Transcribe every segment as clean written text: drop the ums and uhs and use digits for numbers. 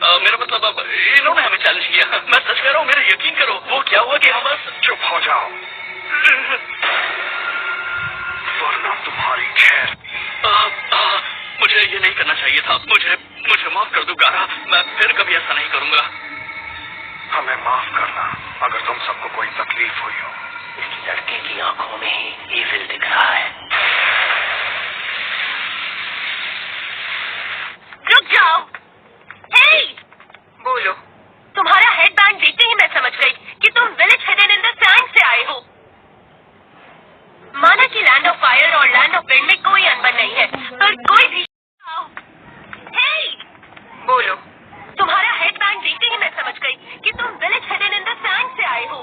मेरा मतलब अब इन्होंने हमें चैलेंज किया। मैं सच कह रहा हूँ, मेरा यकीन करो। वो क्या हुआ कि हम बस चुप हो जाओ वरना तुम्हारी खैर। मुझे ये नहीं करना चाहिए था। मुझे माफ कर दो गारा। मैं फिर कभी ऐसा नहीं करूंगा। हमें माफ करना अगर तुम सबको कोई तकलीफ हुई हो। इस लड़के की आंखों में ही ईविल दिख रहा है। रुक जाओ। हे, बोलो। तुम्हारा हेडबैंड देखते ही मैं समझ गई कि तुम village hidden in the sand से आए हो। माना कि लैंड ऑफ फायर और लैंड ऑफ विंड में कोई अनबन नहीं है, पर कोई भी बोलो। तुम्हारा हेडबैंड देखते ही मैं समझ गई कि तुम village hidden in the sand से आए हो।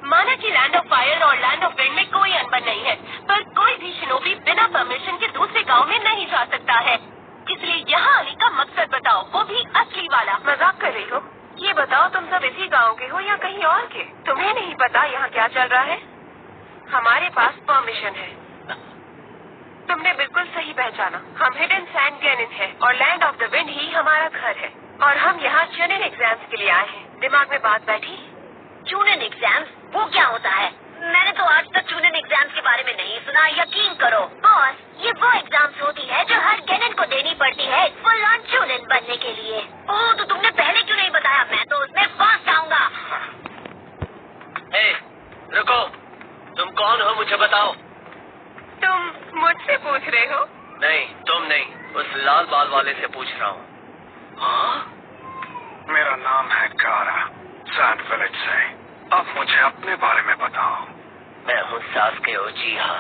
माना कि लैंड ऑफ फायर और लैंड ऑफ विंड में कोई अनबन नहीं है, पर कोई भी शिनोबी बिना परमिशन के दूसरे गांव में नहीं जा सकता है। इसलिए यहाँ आने का मकसद बताओ, वो भी असली वाला। मजाक कर रही हो? ये बताओ, तुम सब इसी गांव के हो या कहीं और के? तुम्हें नहीं पता यहाँ क्या चल रहा है? हमारे पास परमिशन है। तुमने बिल्कुल सही पहचाना। हम हिडन सैंड गैनिन है और लैंड ऑफ द विंड ही हमारा घर है। और हम यहाँ चुनिन एग्जाम्स के लिए आए हैं। दिमाग में बात बैठी? Chunin exams? वो क्या होता है? मैंने तो आज तक चुनिन एग्जाम्स के बारे में नहीं सुना। यकीन करो बॉस, ये वो एग्जाम्स होती है जो हर गैनिन को देनी पड़ती है फुल ऑन चुनिन बनने के लिए। ओह, तो तुमने पहले क्यों नहीं बताया? मैं तो उसमें पास जाऊंगा। रुको, तुम कौन हो? मुझे बताओ। तुम मुझसे पूछ रहे हो? नहीं, तुम नहीं, उस लाल बाल वाले से पूछ रहा हूँ। मेरा नाम है गारा, सैंड विलेज से। अब मुझे अपने बारे में बताओ। मैं हूँ सास्के उचिहा।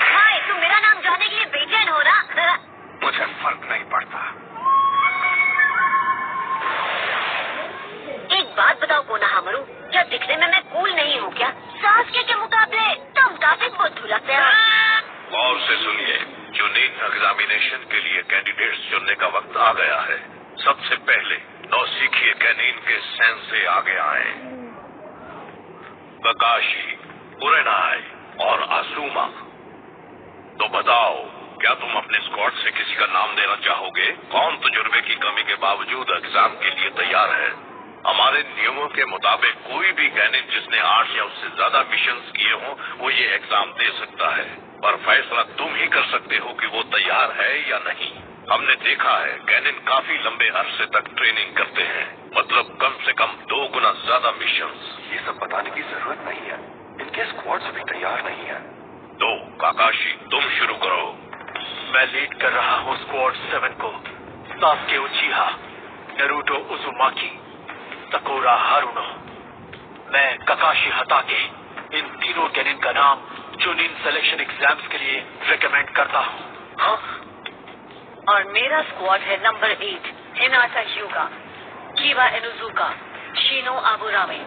हाय, तुम मेरा नाम जानने के लिए बेचैन हो ना? मुझे फर्क नहीं पड़ता। एक बात बताओ कोनोहामारू, क्या दिखने में मैं कूल नहीं हूँ क्या? सास्के के मुकाबले तुम काफी बुद्धू लगते हो। और से सुनिए, चुनिन एग्जामिनेशन के लिए कैंडिडेट्स चुनने का वक्त आ गया है। सबसे पहले नौसिखिए कैनिन के सेंसे आगे आए। ककाशी, उरेनाई और आसुमा। तो बताओ, क्या तुम अपने स्क्वाड से किसी का नाम देना चाहोगे? कौन तजुर्बे की कमी के बावजूद एग्जाम के लिए तैयार है? हमारे नियमों के मुताबिक कोई भी कैनिन जिसने 8 या उससे ज्यादा मिशंस किए हों, वो ये एग्जाम दे सकता है। पर फैसला तुम ही कर सकते हो कि वो तैयार है या नहीं। हमने देखा है कैनिन काफी लंबे अरसे तक ट्रेनिंग करते हैं, मतलब कम से कम 2 गुना ज्यादा मिशंस। ये सब बताने की जरूरत नहीं है, इनके स्क्वाड्स अभी तैयार नहीं है। तो काकाशी, तुम शुरू करो। मैं लीड कर रहा हूँ स्क्वाड 7 को। Sasuke Uchiha, Naruto Uzumaki, Sakura Haruno. मैं ककाशी हताके इन तीनों कैनिन का नाम चुनिन सिलेक्शन एग्जाम्स के लिए रिकमेंड करता हूँ। हाँ? और मेरा स्क्वाड है नंबर 8, हिनाटा ह्यूगा, कीवा इनुजुका, शिनो आबुरामे।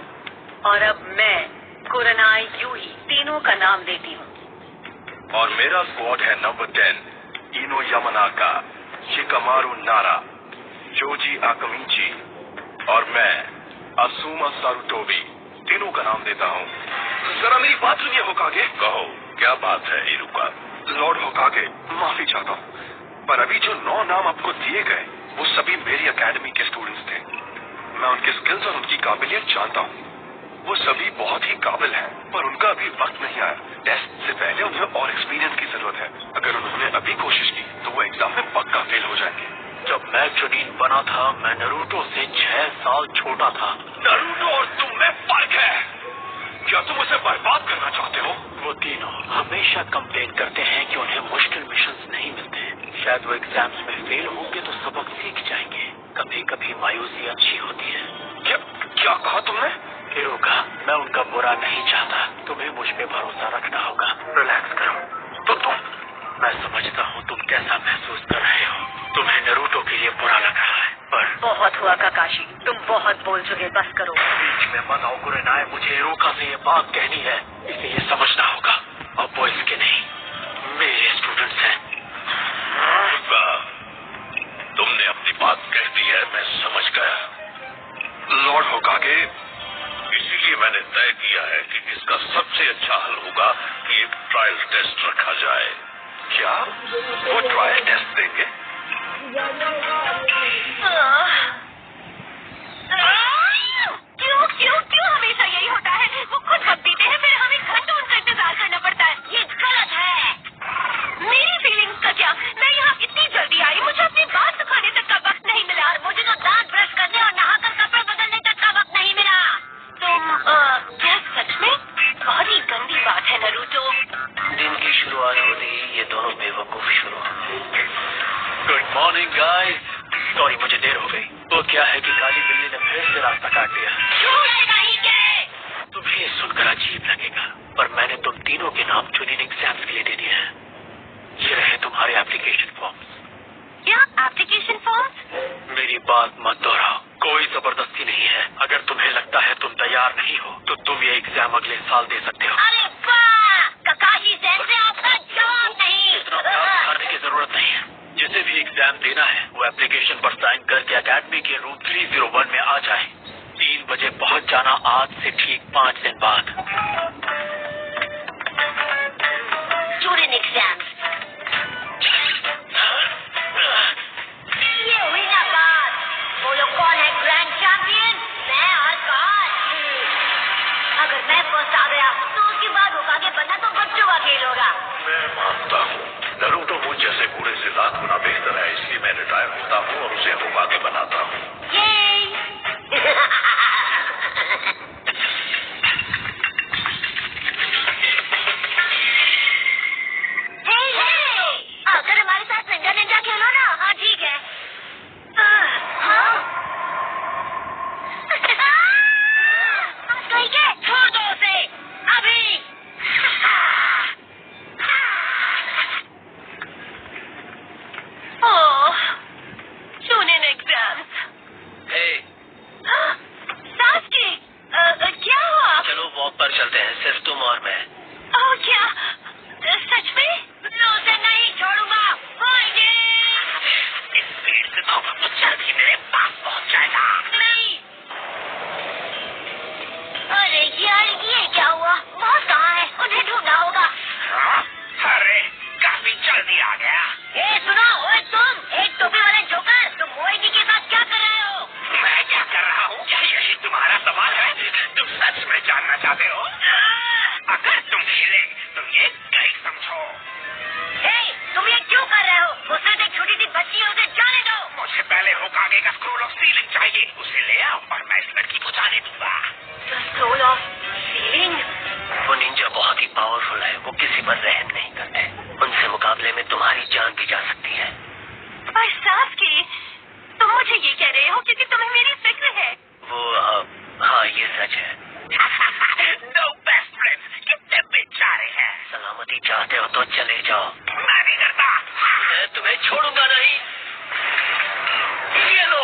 और अब मैं कुरनाई यूई तीनों का नाम देती हूँ। और मेरा स्क्वाड है नंबर 10, इनो यामानाका, शिकामारू नारा, जोजी आकमीची। और मैं असुमा सारुटोबी तीनों का नाम देता हूँ। जरा मेरी बात सुनिए होकागे। कहो, क्या बात है इरुका? लॉर्ड होकागे, माफी चाहता हूँ, पर अभी जो 9 नाम आपको दिए गए वो सभी मेरी एकेडमी के स्टूडेंट्स थे। मैं उनके स्किल्स और उनकी काबिलियत जानता हूँ। वो सभी बहुत ही काबिल हैं, पर उनका अभी वक्त नहीं आया। टेस्ट से पहले उन्हें और एक्सपीरियंस की जरूरत है। अगर उन्होंने अभी कोशिश की तो वो एग्जाम में पक्का फेल हो जाएंगे। जब मैं चुनिन बना था, मैं नरूटो से 6 साल छोटा था। नरूटो और तुम में फर्क है। क्या तुम उसे बर्बाद करना चाहते हो? वो तीनों हमेशा कंप्लेन करते हैं कि उन्हें मुश्किल मिशंस नहीं मिलते। शायद वो एग्जाम्स में फेल होंगे तो सबक सीख जाएंगे। कभी कभी मायूसी अच्छी होती है। क्या कहा तुमने? हिरोका, मैं उनका बुरा नहीं चाहता। तुम्हें मुझ पे भरोसा रखना होगा। रिलैक्स करो। तो तुम? मैं समझता हूँ तुम कैसा महसूस कर रहे हो। तुम्हें नरूटो के लिए बुरा लग रहा है, पर बहुत हुआ काकाशी, तुम बहुत बोल चुके, बस करो। बीच में मत आओ कुरेनाई, मुझे हिरोका से ये बात कहनी है। इसे ये समझना होगा, अब वो इसके नहीं, मेरे स्टूडेंट्स हैं। तुमने अपनी बात कह दी है, मैं समझ गया। लॉर्ड होकागे, इसीलिए मैंने तय किया है कि इसका सबसे अच्छा हल होगा कि एक ट्रायल टेस्ट रखा जाए। क्या वो ट्रायल टेस्ट देंगे? शुरुआत होती ही ये दोनों बेवकूफ शुरू हो। Good morning guys. सॉरी मुझे देर हो गई। वो क्या है कि काली बिल्ली ने फिर से रास्ता काट दिया। तुम्हें ये सुनकर अजीब लगेगा पर मैंने तुम तीनों के नाम चुनिंग एग्जाम्स के लिए दे दिए हैं। ये रहे तुम्हारे एप्लीकेशन फॉर्म्स। क्या एप्लीकेशन फॉर्म्स? मेरी बात मत दोहराओ, कोई जबरदस्ती नहीं है। अगर तुम्हें लगता है तुम तैयार नहीं हो तो तुम ये एग्जाम अगले साल दे सकते हो। अरे वाह, ककाशी सेन से आपका जवाब नहीं। इतना प्यार करने की जरूरत नहीं है। जिसे भी एग्जाम देना है वो एप्लीकेशन पर साइन करके अकेडमी के रूम 301 में आ जाए। 3 बजे पहुंच जाना, आज से ठीक 5 दिन बाद। स्टूडेंट एग्जाम्स, ये हुई ना बात। वो लोग कौन है ग्रैंड चैंपियन? मैं और कौन? अगर मैं फर्स्ट आ गया तो उसके बाद होकागे बनना तो बच्चों का खेल होगा। मैं मानता हूँ नरूटो मुझ जैसे बूढ़े से लाख गुना बेहतर है, इसलिए मैं रिटायर होता हूँ और उसे होकागे बनाता हूँ। अगर हमारे साथ निंजा निंजा खेलो ना। हाँ ठीक है। छोड़ दो उसे अभी। ओह, चुनिंग एग्जाम्स। सास्की, क्या हुआ? चलो वॉक पर चलते हैं, सिर्फ तुम और मैं। ओह क्या? सच में? उसे नहीं छोड़ूंगा। इस स्पीड से तो जल्दी मेरे पास पहुंच जाएगा। नहीं। अरे यार ये क्या हुआ? बॉस कहाँ है? उन्हें ढूंढना होगा। अरे काफी जल्दी आ गया। ए सुनो, ओए तुम एक टोपी वाले जोकर, तुम मोहिनी के साथ क्या कर रहे हो? मैं क्या कर रहा हूँ? क्या यही तुम्हारा सवाल है? तुम सच में जानना चाहते हो? अगर तुम खेले तो ये कहीं समझो। तुम ये क्यों कर रहे हो? वो सिर्फ एक छोटी सी बच्ची है, उसे जाने दो। मुझे पहले होकागे का स्क्रोल ऑफ सीलिंग चाहिए, उसे ले आओ और मैं इस लड़की को जाने दूंगा। Scroll of ceiling? वो निंजा बहुत ही पावरफुल है, वो किसी पर रहम नहीं करते। उनसे मुकाबले में तुम्हारी जान भी जा सकती है। पर सास्की, तुम मुझे ये कह रहे हो क्योंकि तुम्हें मेरी फिक्र है। वो हाँ ये सच है। दो बेस्ट फ्रेंड्स कितने बेचारे हैं। सलामती चाहते हो तो चले जाओ। मैं नहीं डरता। मैं तुम्हें छोड़ूंगा नहीं। ये लो।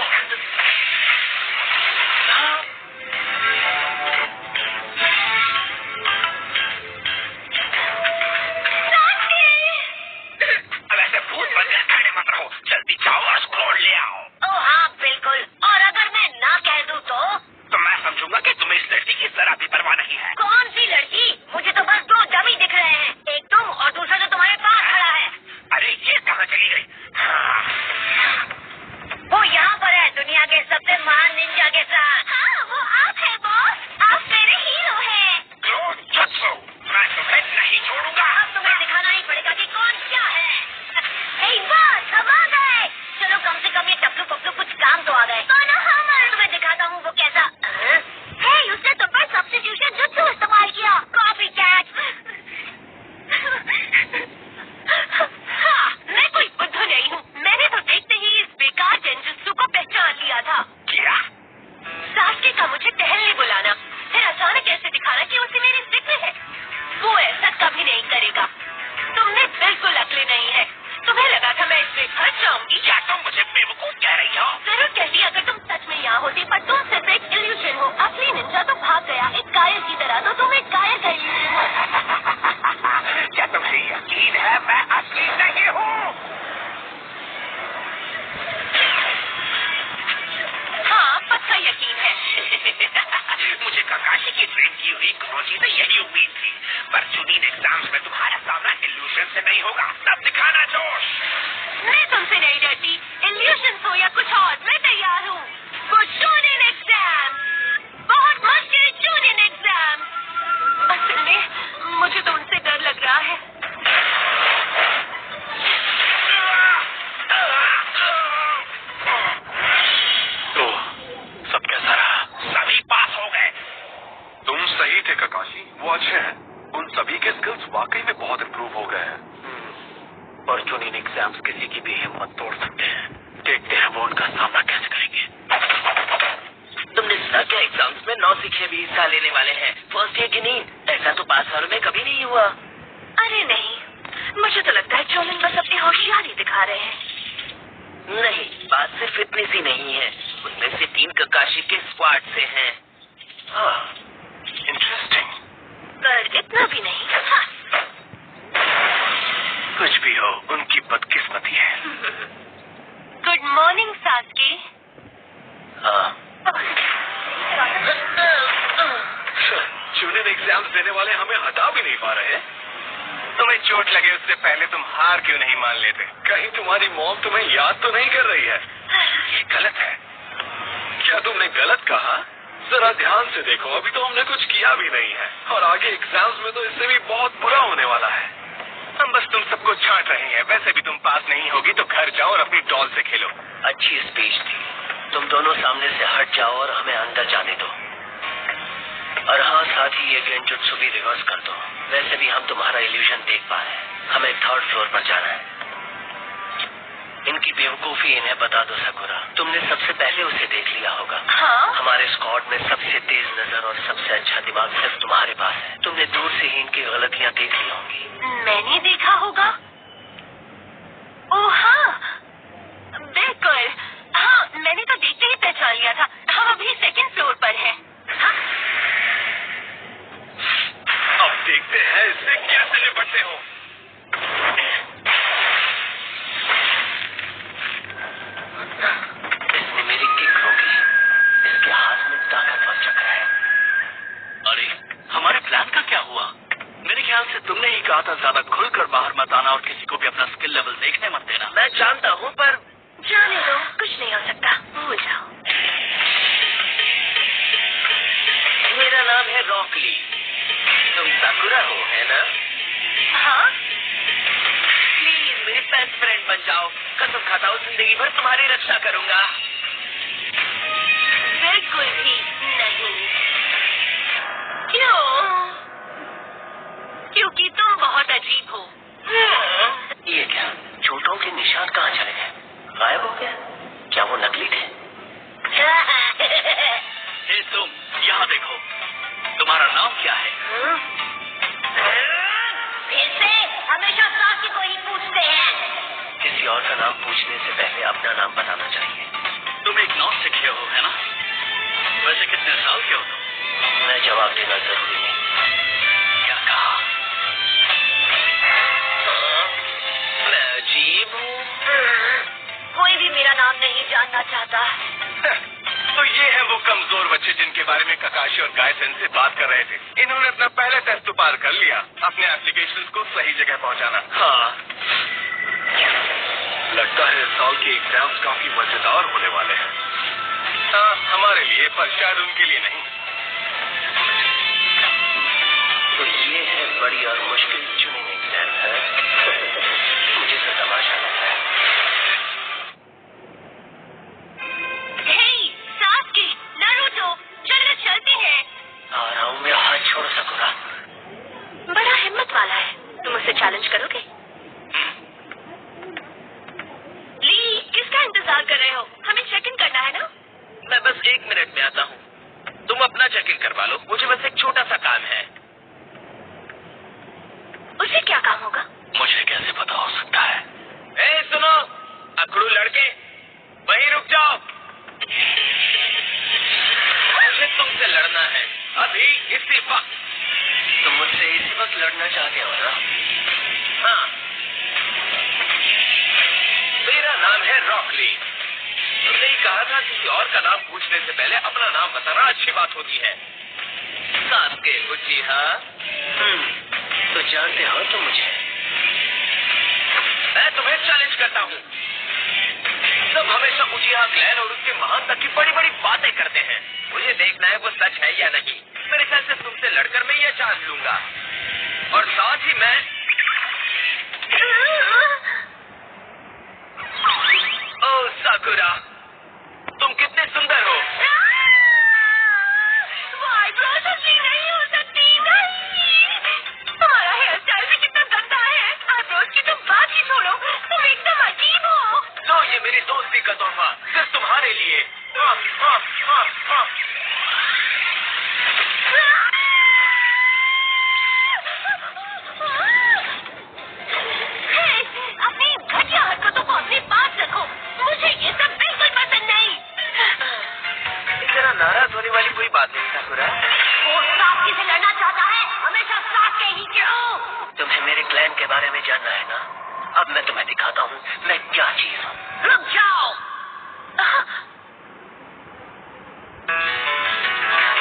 अब ऐसे भूत बनकर खड़े मत रहो, जल्दी जाओ और स्क्रोल ले आओ। ओ हाँ बिल्कुल। और अगर मैं ना कह दूं तो मैं समझूंगा कि तुम्हें इस लड़की की जरा भी परवाह नहीं है। कौन सी लड़की? मुझे तो बस 2 डमी दिख रहे हैं, एक तुम और दूसरा जो तुम्हारे पास खड़ा है। अरे ये कहाँ चली गई? वो यहाँ पर है, दुनिया के सबसे महान निंजा के साथ। हाँ वो आप है बॉस, आप मेरे हीरो हैं। मैं तुम्हें नहीं छोड़ूंगा। अब तुम्हें दिखाना ही पड़ेगा कि कौन क्या है। एक बार सब आ गए। चलो कम से कम ये टप्पू पप्पू कुछ काम तो आ गए। तुम्हें दिखाता हूँ वो कैसा। उसने तुम पर सब्स्टिट्यूशन जुत्सु इस्तेमाल किया। Copy cat. हाँ, मैं कोई बुद्धू नहीं हूँ। मैंने तो देखते ही इस बेकार जेंजुत्सु को पहचान लिया था। क्या? सास्की का मुझे टहलने बुलाना, फिर अचानक ऐसे दिखाना कि उसे मेरी फिक्र है, वो ऐसा कभी नहीं करेगा। तुमने बिल्कुल अक्ल नहीं है। तुम्हें लगा था मैं इसमें फंस जाऊंगी। क्या तुम मुझे बेवकूफ कह रही हो? जरूर कहती अगर तुम सच में यहाँ होती, पर तुम सिर्फ एक इल्यूशन हो। असली निंजा तो भाग गया एक कायर की तरह, तो तुम एक कायर का इल्यूशन हो। क्या तुमसे यकीन है मैं असली नहीं हूँ? हाँ पक्का यकीन है। मुझे ककाशी की ट्रेन की हुई क्रोची से यही उम्मीद थी, पर चुनिंग एग्जाम्स में तुम्हारा सामना इल्यूशन से नहीं होगा। तब दिखाना जोश। मैं तुमसे नहीं डरती, इल्यूशन हो या कुछ और, मैं तैयार हूँ। वो चुनिंग एग्जाम, बहुत मुश्किल चुनिंग एग्जाम। असल में मुझे तो उनसे डर लग रहा है। तो सब कैसा रहा? सभी पास हो गए। तुम सही थे ककाशी, वो अच्छे हैं। उन सभी के स्किल्स वाकई में बहुत इम्प्रूव हो गए हैं। चुनिन एग्जाम्स किसी की भी हिम्मत तोड़ सकते हैं। देखते हैं वो उनका सामना कैसे करेंगे। तुमने सुना क्या एग्जाम्स में 9 शिक्षक भी हिस्सा लेने वाले हैं? फर्स्ट ईयर की नहीं। ऐसा तो पास वालों में कभी नहीं हुआ। अरे नहीं, मुझे तो लगता है चोलिन बस अपनी होशियारी दिखा रहे हैं। नहीं, बात सिर्फ इतनी सी नहीं है। उनमें से 3 ककाशी के स्क्वाड से हैं। हाँ, इंटरेस्टिंग। पर इतना भी नहीं। हाँ। कुछ भी हो, उनकी बदकिस्मती है। Good morning Sasuke. हाँ। चुनिन एग्जाम्स देने वाले हमें हटा भी नहीं पा रहे। तुम्हें चोट लगे उससे पहले तुम हार क्यों नहीं मान लेते? कहीं तुम्हारी मॉम तुम्हें याद तो नहीं कर रही है? ये गलत है। क्या तुमने गलत कहा? जरा ध्यान से देखो, अभी तो हमने कुछ किया भी नहीं है और आगे एग्जाम्स में तो इससे भी बहुत बुरा होने वाला है। हम बस तुम सबको छांट रहे हैं। वैसे भी तुम पास नहीं होगी तो घर जाओ और अपनी डॉल से खेलो। अच्छी स्पीच थी। तुम दोनों सामने से हट जाओ और हमें अंदर जाने दो। और हाँ, साथ ही ये गेंजुत्सु भी रिवर्स कर दो। वैसे भी हम तुम्हारा इल्यूजन देख पा रहे हैं। हमें 3rd फ्लोर पर जाना है। इनकी बेवकूफी इन्हें बता दो सकुरा। तुमने सबसे पहले उसे देख लिया होगा। हाँ? हमारे स्क्वाड में सबसे तेज नजर और सबसे अच्छा दिमाग सिर्फ तुम्हारे पास है। तुमने दूर से ही इनकी गलतियां देख ली होंगी। मैंने देखा होगा। ओह हाँ, बिल्कुल। हाँ, मैंने तो देखते ही पहचान लिया था। हम अभी 2nd फ्लोर पर हैं। हाँ? अब देखते हैं इससे कैसे निपटते हो। इसने मेरी किक रोकी। इसके हाथ में ताकतवर चक्र है। अरे, हमारे प्लान का क्या हुआ? मेरे ख्याल से तुमने ही कहा था ज्यादा खुलकर बाहर मत आना और किसी को भी अपना स्किल लेवल देखने मत देना। मैं जानता हूँ, पर जाने दो, कुछ नहीं हो सकता। भूल जाओ। मेरा नाम है रॉकली। तुम साकुरा हो, है ना? हाँ? प्लीज मेरी बेस्ट फ्रेंड बन जाओ। कसम खाता हूँ जिंदगी भर तुम्हारी रक्षा करूंगा। बिल्कुल भी नहीं। क्यों? क्योंकि तुम बहुत अजीब हो। ये क्या? चोटों के निशान कहाँ चले गए? गायब हो गया? क्या वो नकली थे? हे तुम, यहाँ देखो। तुम्हारा नाम क्या है? फिर से हमेशा साथी को ही पूछते हैं। किसी और का नाम पूछने से पहले अपना नाम बताना चाहिए। तुम एक नॉन सीखे हो, है ना? वैसे कितने साल के हो तुम? मैं जवाब देना जरूरी नहीं। क्या कहा? मैं अजीब हूँ। कोई भी मेरा नाम नहीं जानना चाहता। तो ये है वो कमजोर बच्चे जिनके बारे में ककाशी और गायसन से बात कर रहे थे। इन्होंने अपना पहला टेस्ट तो पार कर लिया। अपने एप्लीकेशंस को सही जगह पहुंचाना। हाँ, लगता है इस साल के एग्जाम्स काफी मजेदार होने वाले हैं। हाँ, हमारे लिए, पर शायद उनके लिए नहीं। तो ये है बड़ी और मुश्किल चुनिंग एग्जाम है। मुझे तो तमाशा लग रहा है। हे, सास्की, नारुतो, चलो चलते हैं। आ रहा हूँ, मेरा हाथ छोड़ सकुरा। बड़ा हिम्मत वाला है। तुम उसे चैलेंज करोगे? ली, किसका इंतजार कर रहे हो? हमें चेक इन करना है ना? मैं बस 1 मिनट में आता हूँ। तुम अपना चेक इन करवा लो। मुझे बस एक छोटा सा काम है। उसे क्या काम होगा? मुझे कैसे पता हो सकता है? ए, सुनो अकड़ू लड़के, वहीं रुक जाओ। मुझे तुमसे लड़ना है, अभी इसी वक्त। तुम मुझसे इसी वक्त लड़ना चाहते हो ना? हाँ। मेरा नाम है रॉकली। तुमने ही कहा था किसी और का नाम पूछने से पहले अपना नाम बताना अच्छी बात होती है। सास्के उचिहा। तो जानते हो तुम मुझे? मैं तुम्हें चैलेंज करता हूँ। सब हमेशा उचिहा क्लैन और उसके महानता की बड़ी बड़ी बातें करते हैं। मुझे देखना है वो सच है या नहीं। मेरे ख्याल से तुमसे लड़कर मैं ये चांस लूंगा। और साथ ही मैं ओ साकुरा, तुम कितने सुंदर हो। वो आईब्रोज असली नहीं हो सकती। नहीं, तुम्हारा हेयर स्टाइल भी कितना गंदा है। आईब्रोज की तो बात ही छोड़ो, ये मेरी दोस्ती का तोहफा सिर्फ तुम्हारे लिए। अपनी घटिया हरकतों को अपने पास रखो, मुझे ये सब बिल्कुल पसंद नहीं। इतना नाराज होने वाली कोई बात नहीं साकुरा। वो साकी से लड़ना चाहता है, हमेशा साथ के ही क्यों? तुम्हें मेरे क्लैन के बारे में जानना है ना? अब मैं तुम्हें दिखाता हूँ मैं क्या चीज हूँ। रुक जाओ,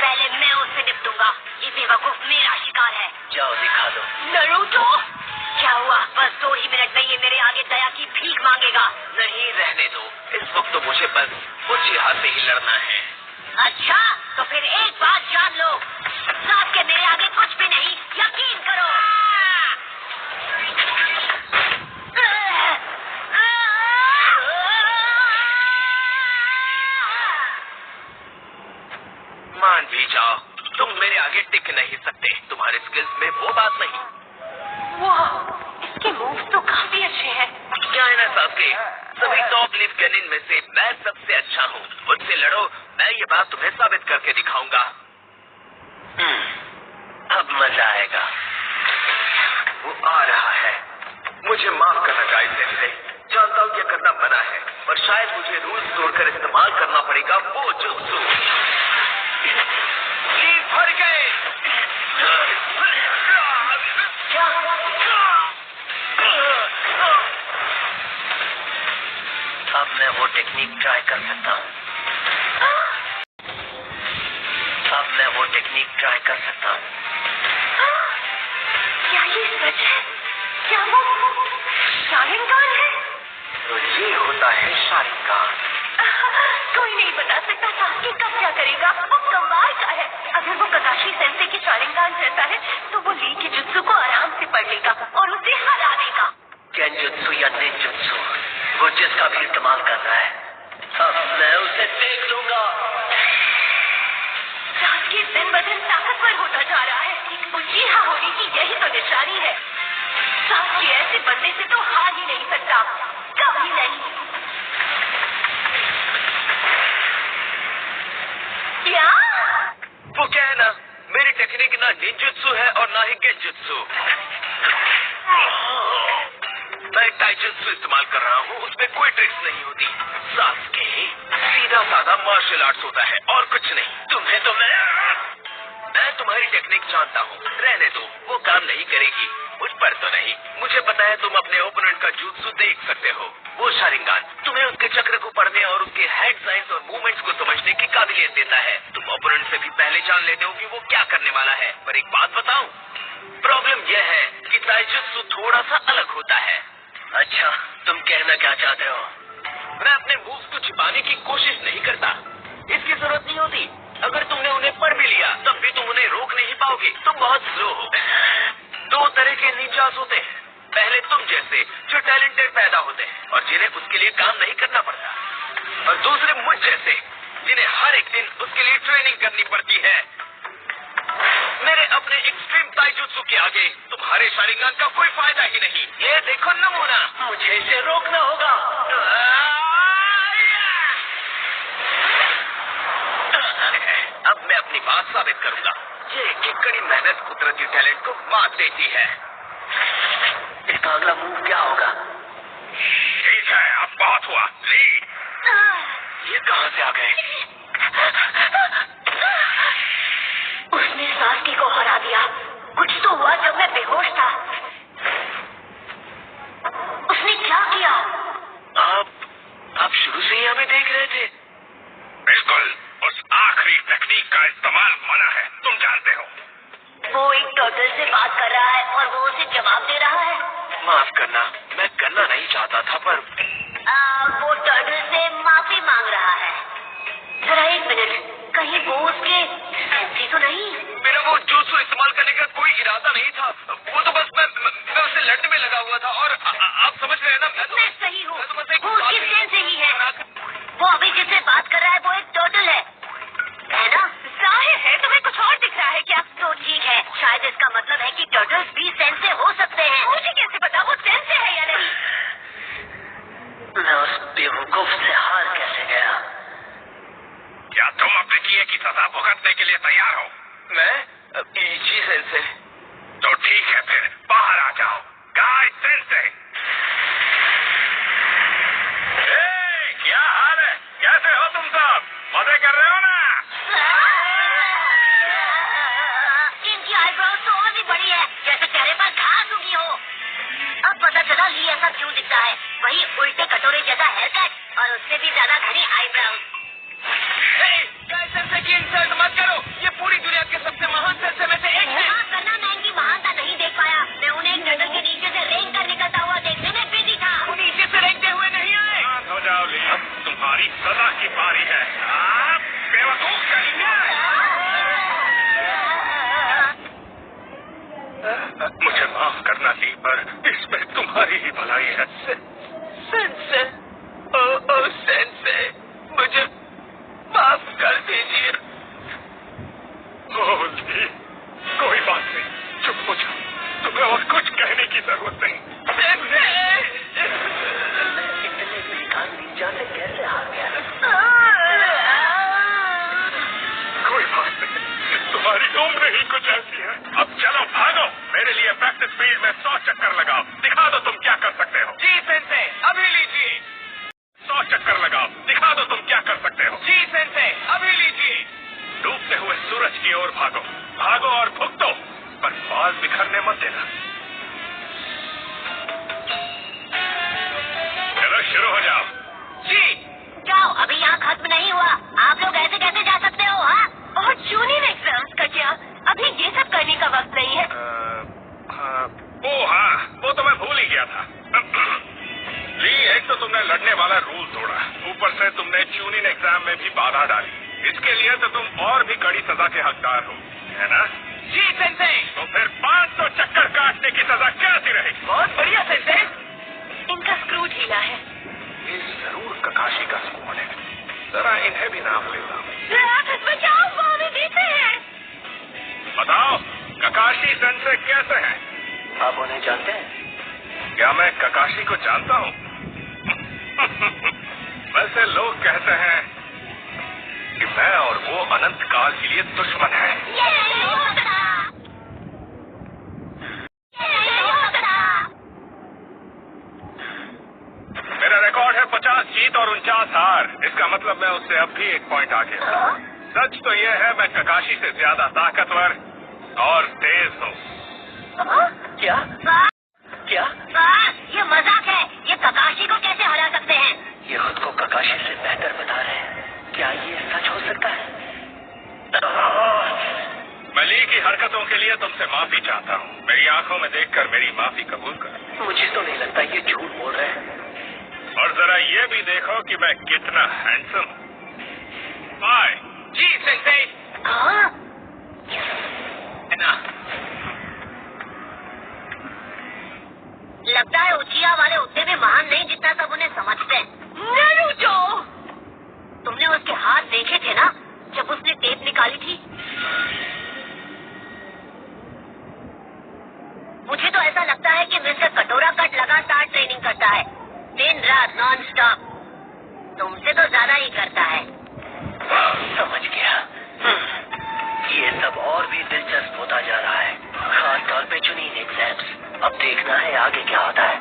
पहले मैं उससे निपटूंगा। ये बेवकूफ मेरा शिकार है। जाओ दिखा दो। नरूटो, क्या हुआ? बस 2 ही मिनट में ये मेरे आगे दया की भीख मांगेगा। नहीं रहने दो, इस वक्त तो मुझे बस उचिहा से ही लड़ना है। अच्छा, तो फिर एक बात जान लो, साथ के मेरे आगे कुछ भी नहीं, यकीन करो। मान भी जाओ, तुम मेरे आगे टिक नहीं सकते। तुम्हारे स्किल्स में वो बात नहीं। वाह, इसके मूव्स तो काफी अच्छे हैं। क्या है ना सासके, सभी टॉप लीफ कैनिन में से मैं सबसे अच्छा हूँ। मुझसे लड़ो, मैं ये बात तुम्हें साबित करके दिखाऊंगा। अब मजा आएगा। वो आ रहा है। मुझे माफ करना चाहिए सेंसे। जानता हूँ ये करना मना है, और शायद मुझे रूल्स तोड़कर इस्तेमाल करना पड़ेगा वो जुत्सु। लीफ भर गए। अब मैं वो टेक्निक ट्राई कर सकता हूँ। क्या ये सच है? क्या वो शालिंगान है? तो ये होता है शालिंगान। कोई नहीं बता सकता साकी कब क्या करेगा। वो कमाल का है। अगर वो ककाशी सेंसे की शालिंगान जैसा है तो वो ली के जुत्सु को आराम से पढ़ लेगा और उसे हरा देगा। केंजुत्सु या निंजुत्सु, वो जिसका भी इस्तेमाल कर रहा है, अब मैं उसे देख लूंगा। साकी दिन ब दिन ताकतवर होता जा रहा है। उचिहा होने की यही तो निशानी है। साकी ऐसे बंदे से तो हार ही नहीं सकता, कभी नहीं। क्या? वो क्या है ना, मेरी टेक्निक ना निंजुत्सु है और ना ही गेंजुत्सु। मैं टाइजुत्सु इस्तेमाल कर रहा हूँ, उसमें कोई ट्रिक्स नहीं होती। सासके सीधा साधा मार्शल आर्ट्स होता है और कुछ नहीं। तुम्हें तो मैं तुम्हारी टेक्निक जानता हूँ, रहने दो, वो काम नहीं करेगी। मुझ पर तो नहीं। मुझे पता है तुम अपने ओपोनेंट का जुत्सु देख सकते हो। वो शालिंगान तुम्हें उसके चक्र को पढ़ने और उसके हैंड साइंस और मूवमेंट्स को समझने की काबिलियत देता है। तुम ओपोनेंट से भी पहले जान लेते हो कि वो क्या करने वाला है। पर एक बात बताऊं, प्रॉब्लम यह है कि ताइजुत्सु थोड़ा सा अलग होता है। अच्छा, तुम कहना क्या चाहते हो? मैं अपने मूव्स को छिपाने की कोशिश नहीं करता। इसकी जरूरत नहीं होती। अगर तुमने उन्हें पढ़ भी लिया तब भी तुम उन्हें रोक नहीं पाओगे। तुम बहुत स्लो हो। 2 तरह के निंजास होते हैं। पहले तुम जैसे जो टैलेंटेड पैदा होते हैं और जिन्हें उसके लिए काम नहीं करना पड़ता, और दूसरे मुझ जैसे जिन्हें हर एक दिन उसके लिए ट्रेनिंग करनी पड़ती है। मेरे अपने एक्सट्रीम ताइजुत्सु के आगे तुम्हारे शालिंगान का कोई फायदा ही नहीं। ये देखो नमूना, मुझे इसे रोकना होगा। अब मैं अपनी बात साबित करूंगा। ये कि कड़ी मेहनत कुदरती टैलेंट को मात देती है। इसका अगला मूव क्या होगा? ठीक है, अब बहुत हुआ। लीड। ये कहां से आ गए? उसने साकी को हरा दिया। कुछ तो हुआ जब मैं बेहोश था। उसने क्या किया? आप शुरू से ही हमें देख रहे थे। बिल्कुल, उस आखिरी तकनीक का इस्तेमाल मना है, तुम जानते हो। वो एक टर्टल से बात कर रहा है और वो उसे जवाब दे रहा है। माफ करना, मैं करना नहीं चाहता था, पर वो टर्टल से माफी मांग रहा है। जरा 1 मिनट, कहीं वो उसके सेंसी तो नहीं? मेरा वो जुत्सु इस्तेमाल करने का कोई इरादा नहीं था। वो तो बस मैं उससे लड़ने में लगा हुआ था। और आप समझ रहे हैं ना, मैं सही हूँ, वो उसकी सेंसी ही है। वो अभी जिससे बात कर रहा है वो एक टर्टल है ना? जाहिर है, तुम्हें कुछ और दिख रहा है क्या? तो ठीक है, शायद इसका मतलब है कि टर्टल्स भी सेंसे हो सकते हैं। मुझे कैसे पता वो सेंसे है या नहीं? और उससे भी ज्यादा घनी आईब्राउज। सेंसे की इंसल्ट मत करो, ये पूरी दुनिया के सबसे महान सेंसे में से एक है। करना मैं इनकी महानता नहीं देख पाया। मैं उन्हें एक नजर के नीचे से रेंग कर निकलता हुआ देखने में बिजी था। वो नीचे से रेंगते हुए नहीं आए। शांत हो जाओ ली, अब तुम्हारी सजा की बारी है। आप बेवकूफ करेंगे। मुझे माफ करना ली, पर इसमें तुम्हारी ही भलाई है। सेंसे, ओ सेंसे, मुझे माफ कर दीजिए। ली, कोई बात नहीं, चुप हो जाओ, तुम्हें और कुछ कहने की जरूरत नहीं। इतने बेकार नीचा से कैसे हार गया? कोई बात नहीं, तुम्हारी उम्र ही कुछ ऐसी है। अब चलो भागो, मेरे लिए प्रैक्टिस फील्ड में 100 चक्कर लगाओ, दिखा दो तुम क्या कर सकते हो। जी सेंसे, अभी लीजिए। 100 चक्कर लगाओ, दिखा दो तुम क्या कर सकते हो। जी सेंसे, अभी लीजिए। डूबते हुए सूरज की ओर भागो, भागो और भुगतो, पर बाल बिखरने मत देना। चलो शुरू हो जाओ। जी। जाओ, अभी यहाँ खत्म नहीं हुआ। आप लोग ऐसे कैसे जा सकते हो? हाँ, और जूनियर एग्जाम्स का क्या? अभी ये सब करने का वक्त नहीं है। हाँ, वो तो मैं भूल ही गया था। ली, एक तो तुमने लड़ने वाला रूल तोड़ा, ऊपर से तुमने ट्यूनिंग एग्जाम में भी बाधा डाली। इसके लिए तो तुम और भी कड़ी सजा के हकदार हो, है ना? जी सेंसे। तो फिर 500 चक्कर काटने की सजा कैसी रहेगी? बहुत बढ़िया सेंसे। इनका स्क्रू ढीला है। ये जरूर ककाशी का स्कूल है, जरा इन्हें भी नाम लेता हूँ। बचाओ, वो हमें देते हैं। बताओ, ककाशी सेंसे कैसे हैं? आप उन्हें जानते हैं? क्या मैं ककाशी को जानता हूँ? वैसे लोग कहते हैं कि मैं और वो अनंत काल के लिए दुश्मन हैं। ये नहीं हो सकता। ये नहीं हो सकता। मेरा रिकॉर्ड है 50 जीत और 49 हार। इसका मतलब मैं उससे अब भी 1 पॉइंट आगे हूँ। सच तो यह है, मैं ककाशी से ज्यादा ताकतवर और तेज हूँ। क्या? क्या? ये मजाक है। ये ककाशी को कैसे हरा सकते हैं? ये खुद को ककाशी से बेहतर बता रहे हैं। क्या ये सच हो सकता है? मैं ली की हरकतों के लिए तुमसे माफी चाहता हूँ। मेरी आंखों में देखकर मेरी माफी कबूल कर। मुझे तो नहीं लगता ये झूठ बोल रहे हैं। और जरा ये भी देखो कि मैं कितना हैंडसम हूँ। बाय। जी सेंसे। हाँ? है ना? लगता है उचिया वाले उतने भी महान नहीं जितना सब उन्हें समझते हैं। नारुतो! तुमने उसके हाथ देखे थे ना जब उसने टेप निकाली थी? मुझे तो ऐसा लगता है कि मिस्टर कटोरा कट लगातार ट्रेनिंग करता है, दिन रात नॉन स्टॉप। तुमसे तो ज्यादा ही करता है। समझ गया। ये सब और भी दिलचस्प होता जा रहा है, खास तौर पे चुनिंग एग्जाम्स। अब देखना है आगे क्या होता है।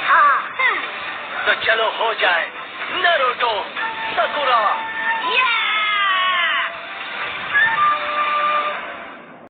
हाँ। तो चलो हो जाए। नारुतो, साकुरा। ये